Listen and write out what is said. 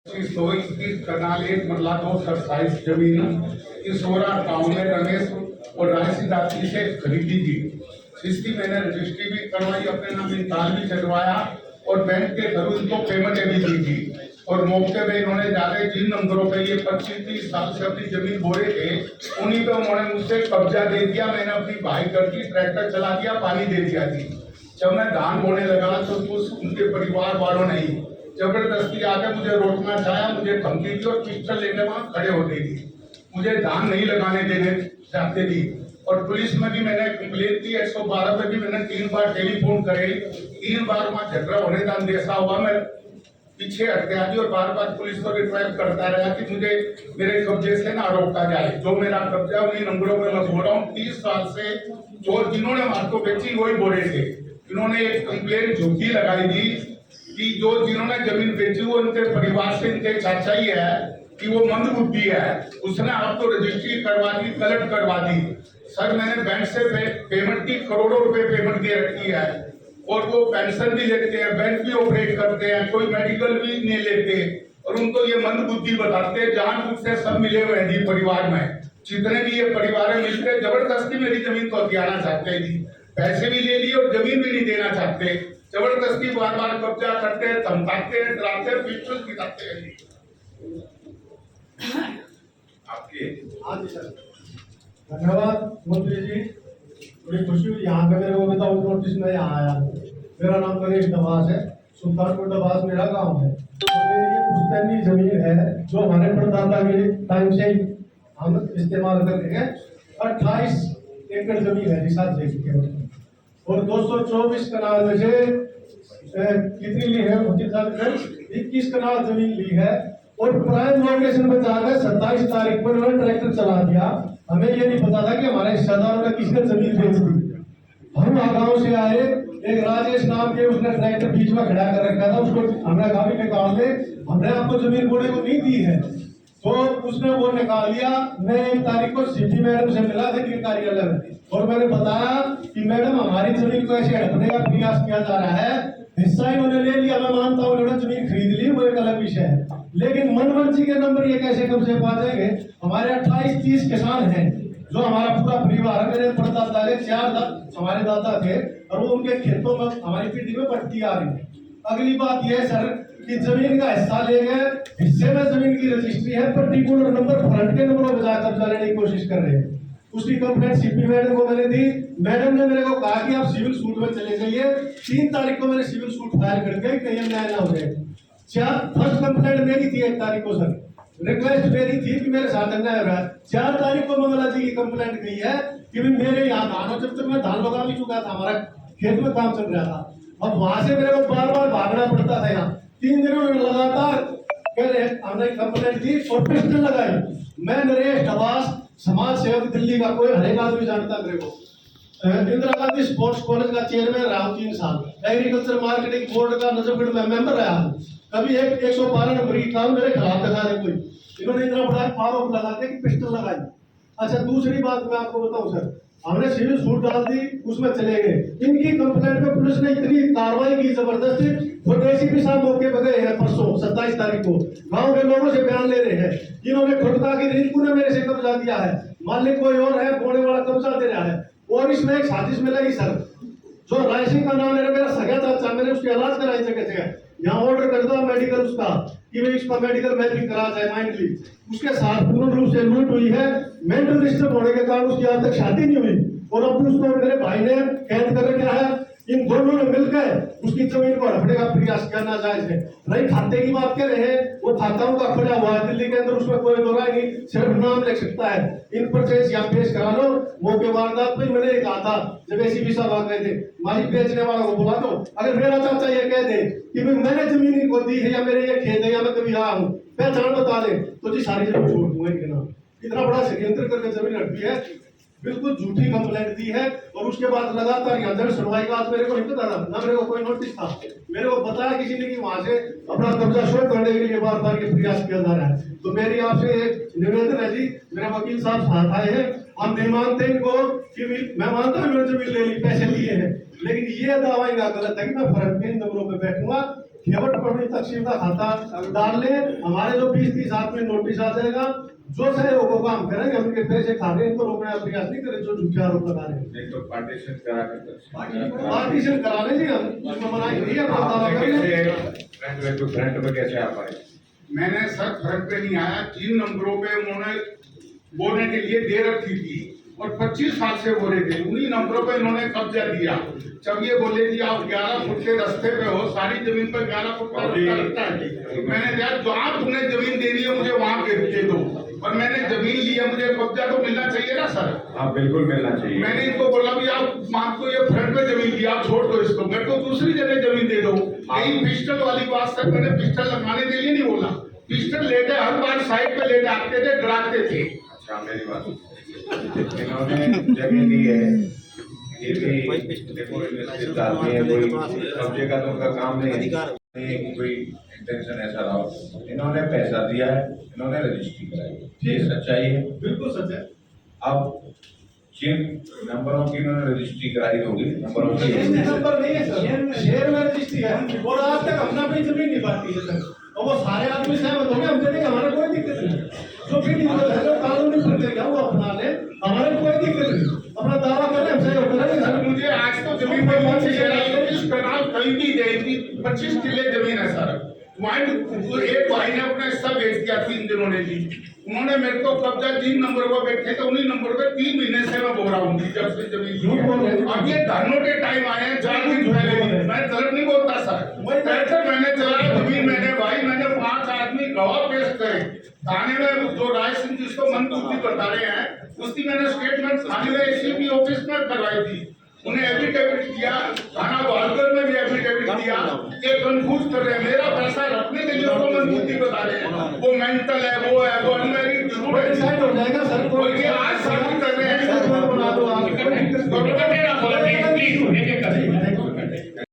121 कनाल 1 मरला 227 जमीन इसोरा गांव में रमेश और रायसी दाती से खरीदी थी। इसकी मैंने रजिस्ट्री भी करवाई, अपने नाम इंताल भी चलवाया और बैंक के थ्रू इनको पेमेंटें भी दी थी। और मौके पे इन्होंने जाके जिन नंबरों पे ये 25-30 साल से अपनी जमीन बोरे थे उन्हीं पे उन्होंने मुझसे कब्जा दे दिया। मैंने अपनी भाई करके ट्रैक्टर चला दिया, पानी दे दिया थी। जब मैं धान बोने लगा तो कुछ उनके परिवार वालों ने जबरदस्ती आकर मुझे रोकना चाहा, मुझे धमकी दी और पिस्टल लेकर वहां खड़े होते थी। मुझे धान नहीं लगाने देने चाहते थी। और पुलिस में भी मैंने कंप्लेंट की, 112 पे भी मैंने 3 बार टेलीफोन करे, 3 बार वहां झगड़ा होने का अंदेशा हुआ। मैं पीछे हट गया थी और बार बार पुलिस को रिक्वेस्ट करता रहा कि मुझे मेरे कब्जे से ना रोका जाए। जो मेरा कब्जा उन्हीं नंबरों पर मैं बोल रहा हूँ। 30 साल से जो जिन्होंने मार्को बेची वही बोले थे। इन्होंने एक कंप्लेंट झूठी लगाई थी कि जो जिन्होंने जमीन बेची वो इनके परिवार से इनके चाचा ही है कि वो मंदबुद्धि है, उसने आपको रजिस्ट्री करवा दी, कलेक्ट करवा दी। सर मैंने बैंक से पेमेंट की, करोड़ों रुपए पेमेंट दे रखी है और वो पेंशन भी लेते हैं, बैंक भी ऑपरेट करते हैं, कोई मेडिकल भी नहीं लेते। और उनको ये मंदबुद्धि बताते हैं, जानबूझ से सब मिले हुए हैं परिवार में। जितने भी ये परिवार मिलकर जबरदस्ती मेरी जमीन को हथियाना चाहते हैं, पैसे भी ले लिए और जमीन भी नहीं देना चाहते। जबरदस्ती बार बार कब्जा करते हैं, धमकाते हैं, डराते हैं, पिस्टल दिखाते हैं। आपके हाँ जी सर, धन्यवाद मंत्री जी। बड़ी खुशी हुई यहाँ पे मेरे को विदाउट नोटिस में यहाँ आया। मेरा नाम नरेश नवाज है, सुल्तानपुर डबास मेरा गांव है। तो मेरी ये पुश्तैनी जमीन है जो हमारे परदादा के टाइम से ही हम इस्तेमाल कर रहे हैं। 28 एकड़ जमीन है निषाद जी के और 224 कनाल में से कितनी ली है? 21 कनाल जमीन ली है। और प्राइम लोकेशन पर जाकर 27 तारीख पर उन्होंने ट्रैक्टर चला दिया। हमें ये नहीं पता था कि हमारे हिस्सेदारों ने किसने जमीन बेच दी। हम गांव से आए, एक राजेश नाम के उसने ट्रैक्टर बीच में खड़ा कर रखा था, उसको हमने काफी निकाल दे, हमने आपको जमीन बोने को नहीं दी है। तो उसने वो निकाल लिया। मैं 1 तारीख को सीपी मैडम से मिला था कि कार्यालय में, और मैंने बताया कि मैडम हमारी जमीन को ऐसे हड़पने का प्रयास किया जा रहा है। हिस्सा इन्होंने ले लिया, मैं मानता हूँ इन्होंने जमीन खरीद ली, वो एक अलग विषय है। लेकिन मनमर्जी के नंबर ये कैसे कब्जे पा जाएंगे? हमारे 28-30 किसान हैं जो हमारा पूरा परिवार है। मेरे परदादा के 4 हमारे दादा थे और वो उनके खेतों में हमारी पीढ़ी में बढ़ती आ रही है। अगली बात यह है सर कि जमीन का हिस्सा ले गए, हिस्से में जमीन की रजिस्ट्री है, पर्टिकुलर नंबर फ्रंट के नंबरों पर जाकर कब्जा लेने की कोशिश कर रहे हैं। उसकी कंप्लेंट सीपी मैडम को मैंने दी। मैडम ने मेरे को कहा कि आप सिविल सूट में चले जाइए। 3 तारीख को मैंने सिविल सूट फाइल करके कहीं अन्याय ना हो जाए। फर्स्ट कंप्लेंट मेरी थी 1 तारीख को सर, रिक्वेस्ट मेरी थी कि मेरे साथ अन्याय हो रहा है। 4 तारीख को मंगला जी की कंप्लेंट गई है कि मेरे यहाँ धान, जब तक मैं धान लगा भी चुका था, हमारा खेत में काम चल रहा था। अब वहां से मेरे को बार बार भागना पड़ता था। यहाँ 3 दिनों में लगातार कह रहे हमने कंप्लेंट दी और पिस्टल लगाई। मैं नरेश नवाज, समाज सेवक दिल्ली का, कोई हरेक आदमी जानता मेरे को। इंदिरा गांधी स्पोर्ट्स कॉलेज का चेयरमैन रहा हूँ 3 साल, एग्रीकल्चर मार्केटिंग बोर्ड का नजरगढ़ में मेंबर रहा हूँ। कभी 112 नंबर की काम मेरे खिलाफ दिखा दे कोई, इन्होंने इतना बड़ा आरोप लगाते कि पिस्टल लगाई। अच्छा दूसरी बात मैं आपको बताऊं सर, हमने सिविल सूट डाल दी, उसमें चले गए। इनकी कंप्लेंट पे पुलिस ने इतनी कार्रवाई की जबरदस्त, वो डीसीपी साहब मौके पर गए हैं परसों 27 तारीख को, गांव के लोगों से बयान ले रहे हैं। इन्होंने खुद कहा कि रिंकू ने मेरे से कब्जा दिया है, मालिक कोई और है, बोने वाला कब्जा दे रहा है। और इसमें एक साजिश में लगी सर, जो राय सिंह का नाम मेरा सगा चाचा, मैंने उसके इलाज कराई जगह जगह। यहाँ ऑर्डर कर दो मेडिकल उसका कि भाई इसका मेडिकल मैपिंग करा जाए माइंडली। उसके साथ पूर्ण रूप से लूट हुई है। मेंटल डिस्टर्ब होने के कारण उसकी आज तक शादी नहीं हुई। और अब उसको मेरे भाई ने कैद कर रखा है। इन दोनों ने मिलकर उसकी जमीन को हड़पने का प्रयास करना जायज है। रही खाते की बात कर रहे हैं, वो खाताओं का खुला हुआ है दिल्ली के अंदर, उसमें कोई दो राय नहीं, सिर्फ नाम लिख सकता है। इन परचेज यहाँ पेश करा लो। मौके वारदात में मैंने कहा था जब एसीपी साहब आ गए थे, मालिक बेचने वालों को बुला दो, अगर मेरा चाचा ये कह दे कि मैंने जमीन को दी है या मेरे ये खेत है या मैं कभी रहा हूँ, पहचान बता दे, तो जी सारी जमीन छोड़ दूंगा इनके नाम। इतना बड़ा षड्यंत्र करके जमीन हड़पी है, बिल्कुल झूठी कंप्लेंट दी है। और उसके बाद लगातार यहाँ जन सुनवाई का आज मेरे को नहीं पता था, ना मेरे को कोई नोटिस था। मेरे को बताया किसी ने कि वहां से अपना कब्जा शो करने के लिए बार बार ये प्रयास किया जा रहा है। तो मेरी आपसे एक निवेदन है जी, मेरे वकील साहब साथ आए हैं, हम नहीं मानते इनको कि मैं मानता हूँ मैंने जमीन ले ली, पैसे लिए हैं, लेकिन ये दावा इनका गलत है कि मैं फर्क के इन नंबरों पे बैठूंगा। केवट पड़ी तकसीम का खाता डाल ले, हमारे जो 20-30 आदमी नोटिस आ जाएगा, जो सहयोग होगा हम करेंगे, हम इनके पैसे खा रहे हैं, इनको रोकने का प्रयास नहीं करें जो झूठे आरोप लगा रहे हैं। एक तो पार्टीशन करा के पार्टीशन करा लें जी, हम इसमें मनाही नहीं है, अपना दावा कर लें। फ्रंट पे कैसे आ पाए? मैंने सर फ्रंट पे नहीं आया, 3 नंबरों पे उन्होंने बोलने के लिए दे रखी थी और 25 साल से बोले थे, उन्हीं नंबरों पे इन्होंने कब्जा दिया। जब ये बोले कि आप 11 फुट के रास्ते पे हो, सारी जमीन पर 11 फुट का रास्ता लगता है, मैंने कहा जो आप तुमने जमीन दे दी है मुझे वहां दे दो, और मैंने जमीन ली है, मुझे कब्जा तो मिलना चाहिए ना सर। हाँ बिल्कुल मिलना चाहिए। मैंने इनको बोला भी आप मान को ये फ्रंट पे जमीन दी, आप छोड़ दो इसको, मेरे को दूसरी जगह जमीन दे दो। यही पिस्टल वाली बात सर, मैंने पिस्टल लगाने के लिए नहीं बोला, पिस्टल लेके हर बार साइड पे लेके आते थे, डराते थे। अच्छा मेरी बात, इन्होंने जगह दी है, ये भी देखो इन्वेस्टिगेट आदमी है, कोई कब्जे का तो उनका काम नहीं है, कोई इंटेंशन ऐसा रहा हो। इन्होंने पैसा दिया है, इन्होंने रजिस्ट्री कराई, ये सच्चाई है, बिल्कुल सच है। अब जिन नंबरों की इन्होंने रजिस्ट्री कराई होगी, नंबरों की नंबर नहीं है सर, शेयर में रजिस्ट्री है, और आज तक हमने अपनी जमीन नहीं बांटी है सर, और वो सारे आदमी सहमत हो गए, हम देने हमारा कोई दिक्कत नहीं, जो भी दिक्कत है जो कानूनी प्रक्रिया वो अपना ले, हमारे कोई दिक्कत नहीं, अपना दावा करें, हम सहयोग करेंगे सर। मुझे आज तो जमीन पर कौन सी इस कनाल कहीं भी देगी, 25 किले जमीन है सर। वहाँ एक भाई ने अपना हिस्सा बेच दिया 3 दिनों ने जी, उन्होंने मेरे को कब्जा 3 नंबर पर बैठे तो उन्हीं नंबर पे 3 महीने से मैं बोल रहा हूँ जब से जमीन ली है। अब ये धरनों के टाइम आए हैं 4 दिन पहले, मैं गलत नहीं बोलता सर, ट्रैक्टर मैंने चलाया, जमीन मैंने भाई, मैंने 5 आदमी गवाह पेश करे थाने में, जो राय सिंह जिसको मनगुप्ती बता रहे हैं, उसकी मैंने स्टेटमेंट थाने में एसीपी ऑफिस में करवाई थी, उन्हें एफिडेविट दिया, थाना बहादुर में भी एफिडेविट दिया। ये कंफ्यूज कर रहे हैं, मेरा पैसा रखने के लिए उसको मनगुप्ती बता रहे हैं, वो मेंटल है, वो है, वो अनमैरिड जरूर है, डिसाइड हो जाएगा सर, और ये आज साबित कर रहे हैं। बना दो आप। प्लीज, एक एक